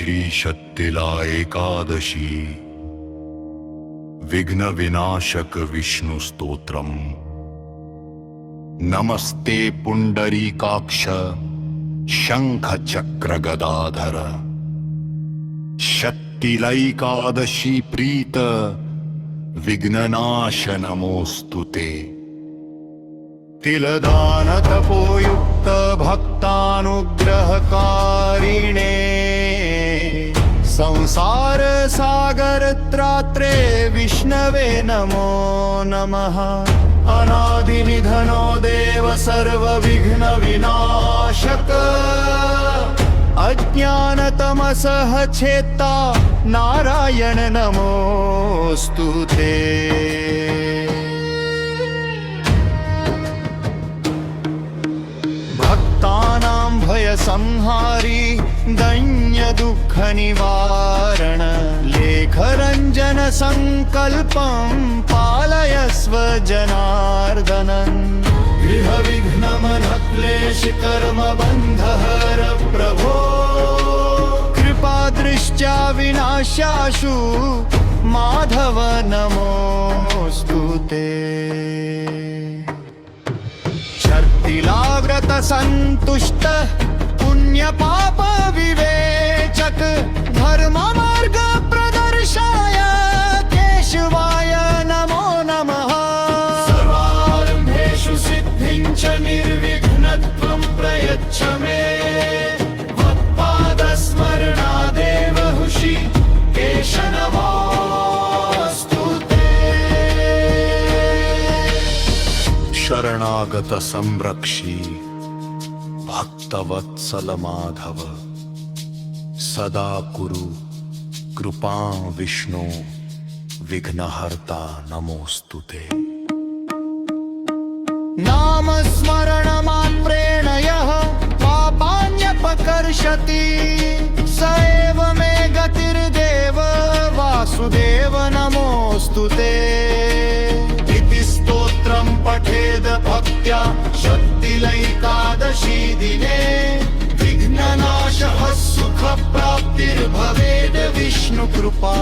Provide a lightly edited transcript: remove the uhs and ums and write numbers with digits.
श्री शक्तिला एकादशी विघ्न विनाशक विष्णु स्तोत्रम। नमस्ते पुंडरीकाक्ष शंख चक्र गदाधर। शक्तिलैकादशी प्रीत विघ्ननाश नमोस्तुते। तिलदान तपोयुक्त भक्तानुग्रहकारिणे संसार सागर त्रात्रे विष्णवे नमो नमः। अनादिनिधनो देव सर्व विघ्न विनाशक। अज्ञानतमसः छेत्ता नारायण नमोस्तुते। भक्तानां भय संहारी दैन्य दुःख निवारण। लेखरंजन संकल्पं पालयस्व जनार्दनन्। गृह विघ्न मन क्लेश कर्म बन्धहर प्रभो। कृपा दृष्ट्या विनाशाशु माधव नमोस्तुते। शर्तिलाव्रत संतुष्ट पुण्य पाप विवेचक। धर्म मार्ग प्रदर्शाय केशवाय नमो नमः। सर्वारंभेषु सिद्धिं च निर्विघ्नत्वं प्रयच्छ मे। त्वत्पादस्मरणादेव हुषि केश नमोस्तुते। शरणागत संरक्षी भक्तवत्सल माधव। सदा कुरु कृपां विष्णु विघ्नहर्ता नमोस्तुते। नाम स्मरण मात्रेण यः पापान्यपकर्षति। स एव मे गतिर्देव वासुदेव नमोस्तुते। इति स्तोत्रं पठेद भक्त्या शक्तिलैकादशी दिने। विघ्ननाशः सुख प्राप्तिर्भवेद विष्णु कृपा